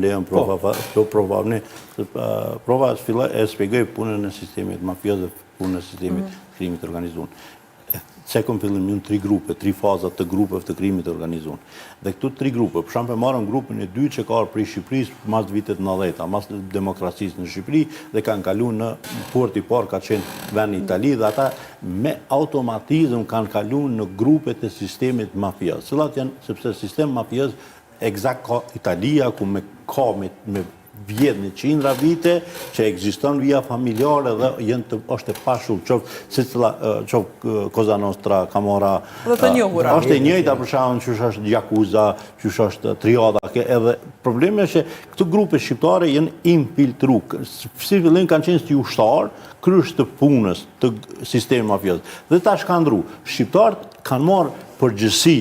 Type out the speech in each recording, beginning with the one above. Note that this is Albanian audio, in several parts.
lejon prova e shpjegoj punën e sistemit mafios dhe punën e sistemit krimit organizuar. Se kom fillim një 3 grupe, 3 fazat të grupeve të krimit organizuar. Dhe këtu 3 grupe, për shembull marrëm grupin e dytë që ka ardhur prej Shqipërisë mas vitet 90, mas demokracisë në Shqipëri dhe kanë kaluar në porti i parë ka qenë vendi Itali dhe ata me automatizëm kanë kaluar në grupet e sistemit mafios. Cilat janë sepse sistemi mafios eksakt ka Italia ku me vjet në qindra vite që ekziston via familjare dhe është e pashur qoftë Cosa Nostra, Camorra. Është e njëjta për shembull që është Yakuza, që është Triada, edhe problemi është që këto grupe shqiptare janë infiltruar. Si fillim kanë qenë si ushtar, kryes të punës të sistemit mafios. Dhe tash kanë ndru. Shqiptarët kanë marrë përgjegjësi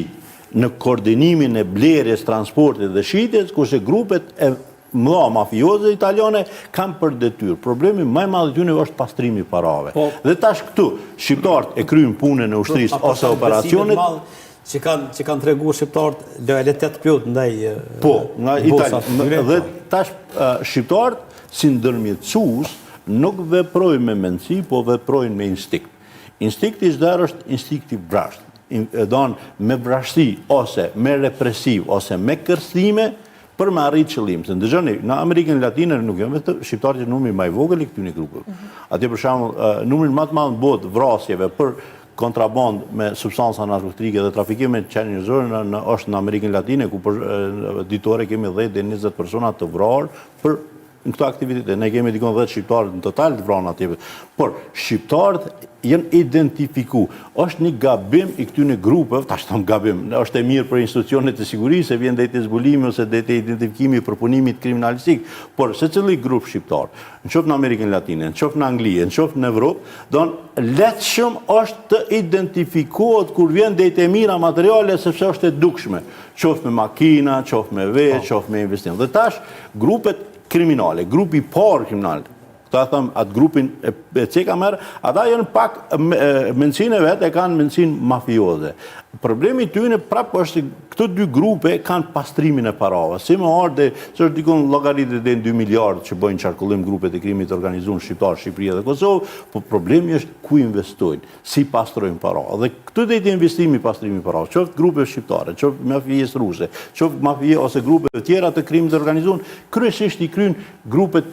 në koordinimin e blerjes, transportit dhe shitjes, kurse grupet e mëdha mafioze italiane kanë për detyrë. Problemi më i madh i tyre është pastrimi i parave. Dhe tash këtu shqiptarët e kryejnë punën e ushtrisë ose operacionet që kanë treguar shqiptarët lojalitet plot ndaj nga Italia. Dhe tash shqiptarët si ndërmjetësues nuk veprojnë me mendsi, po veprojnë me instinkt. Instinkti i çdo është instinkti vrasht. Don me vrasësi ose me represiv ose me kërcime për me arrit qëllim. Se ndëgjoni, në Amerikën Latine nuk janë vetëm shqiptarët që numri më i vogël i këtyre grupeve. Atje për shembull, numri më të madh në botë vrasjeve për kontraband me substanca narkotike dhe trafikim me qenë njerëzore është në Amerikën Latine ku ditore kemi 10 deri 20 persona të vrarë për në këto aktivitete. Ne kemi dikon 10 shqiptarë në total të vrarë atje. Por shqiptarët janë identifiku. Është një gabim i këtyre grupeve, tash thon gabim, është e mirë për institucionet e sigurisë, se vjen drejt zbulimi ose drejt identifikimi i përpunimit kriminalistik, por secili grup shqiptar, nëse në Amerikën Latine, nëse në Angli, nëse në Evropë, don lehtëshëm është të identifikohet kur vjen drejt e mira materiale sepse është e dukshme, qoftë me makina, qoftë me vetë, qoftë me investim. Dhe tash grupet kriminale, grupi i parë kriminal, ta them atë grupin e ceka merr, ata janë pak mendsinë vetë e kanë mendsinë mafioze. Problemi i tyre prapë është këto dy grupe kanë pastrimin e parave. Si më ardhe, se është dikon llogaritë deri në 2 miliardë që bëjnë qarkullim grupet e krimit organizuar shqiptar, Shqipëri dhe Kosovë, po problemi është ku investojnë, si pastrojnë paratë. Dhe këtu do të investimi pastrimi i parave, qoftë grupe shqiptare, qoftë mafijës ruse, qoftë mafije ose grupe të tjera të krimit të organizuar, kryesisht i kryen grupet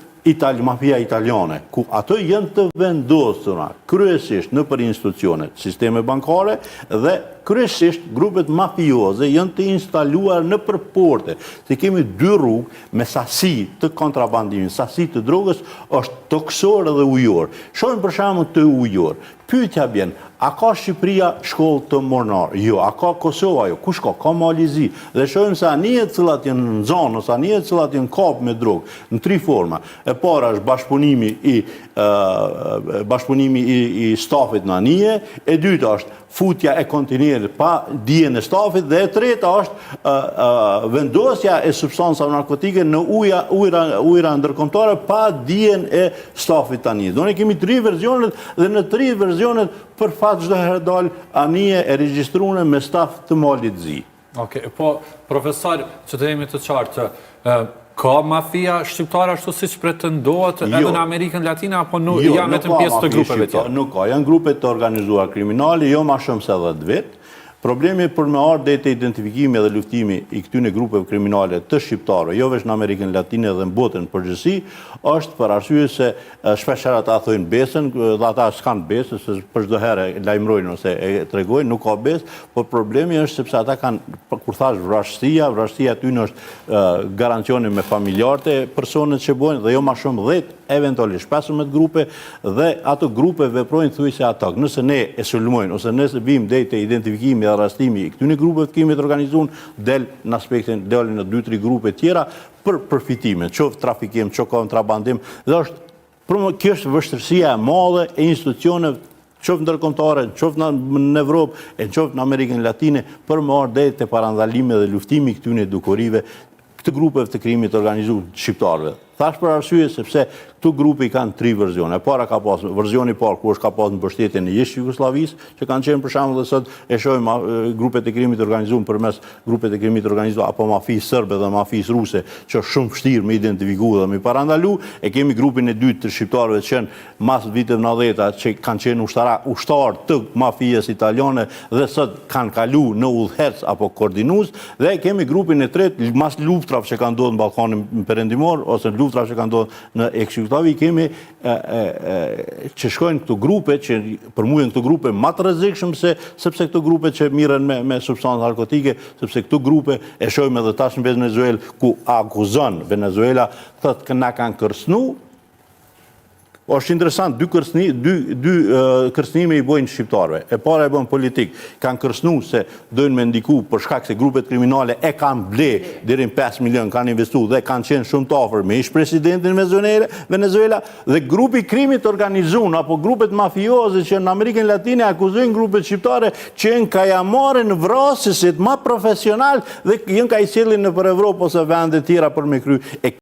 mafia italiane, ku ato janë të vendosura kryesisht në për institucionet, sisteme bankare dhe kryesisht grupet mafioze janë të instaluar në për porte. Se kemi 2 rrugë me sasi të kontrabandimit, sasi të drogës është toksor dhe ujor. Shohim për shembull të ujor. Pyetja bjen, a ka Shqipëria shkollë të mornar? Jo, a ka Kosova? Jo, kush ka? Ka Malizi. Dhe shohim se anijet cilat janë në zonë, ose anijet cilat janë kap me drogë, në 3 forma. E para është bashkëpunimi i stafit në anije, e dyta është futja e kontinerit pa dijen e stafit dhe e treta është vendosja e substancave narkotike në ujëra ndërkombëtare pa dijen e stafit të anijës. Do ne kemi 3 versionet dhe në 3 versionet për fat çdo herë dal anije e regjistruar me staf të malit zi. Okej, po profesor, që të jemi të qartë, ka mafia shqiptare ashtu siç pretendohet edhe në Amerikën Latine apo nuk janë vetëm pjesë të grupeve tjera? Nuk ka, janë grupe të organizuara kriminale, jo më shumë se 10 vjet. Problemi për me ardhur deri te identifikimi dhe luftimi i këtyre grupeve kriminale të shqiptarëve, jo vetëm në Amerikën Latine dhe në botën përgjithësi, është për arsye se shpesh ata thonë besën, dhe ata s'kan besë, se për çdo herë lajmërojnë ose e tregojnë, nuk ka besë, por problemi është sepse ata kanë, kur thash vrasësia aty është garancioni me familjarët e personat që bojnë dhe jo më shumë 10, eventualisht 15 grupe dhe ato grupe veprojnë thuajse atak. Nëse ne e sulmojmë ose nëse vim deri te identifikimi dhe arrestimi i këtyre grupeve të krimit organizuar, del në aspektin dalin në 2-3 grupe tjera për përfitime, qoftë trafikim, qoftë kontrabandim, dhe kjo është vështirësia e madhe e institucioneve qoftë ndërkombëtare, qoftë në Evropë e qoftë në Amerikën Latine për më ardhur deri te parandalimi dhe luftimi i këtyre dukurive, këtë grupeve të krimit organizuar shqiptarëve. Thash për arsye sepse këtu grupi kanë 3 verzione. E para ka pas verzioni i parë ku është ka pas në mbështetjen e jeshtë Jugosllavisë, që kanë qenë për shembull dhe sot e shohim grupet e krimit organizuar përmes grupet e krimit organizuar apo mafisë serbe dhe mafisë ruse, që është shumë vështirë me identifiku dhe me parandalu. E kemi grupin e dytë të shqiptarëve që janë mas viteve 90 që kanë qenë ushtar të mafijës italiane dhe sot kanë kalu në udhëhec apo koordinues, dhe kemi grupin e tretë mas luftrave që kanë ndodhur në Ballkanin Perëndimor ose luftrave që kanë ndodhur në eks-Jugosllavi, kemi që shkojnë këto grupe që përmujnë këto grupe më të rrezikshëm sepse këto grupe që mirën me substanca narkotike, sepse këto grupe e shohim edhe tash në Venezuelë ku akuzon Venezuela thotë që na kanë kërcënu. Është interesant, dy kërcënime i bojnë shqiptarëve. E para e bën politik, kanë kërcënu se dojnë me ndiku për shkak se grupet kriminale e kanë ble deri në 5 milion, kanë investu dhe kanë qenë shumë të afër me ish presidentin Venezuela, dhe grupi krimit organizuar apo grupet mafioze që në Amerikën Latine akuzojnë grupet shqiptare që janë kajamare në vrasësit më profesional dhe janë ka i sjellin nëpër Evropë ose vende tjera për me kry.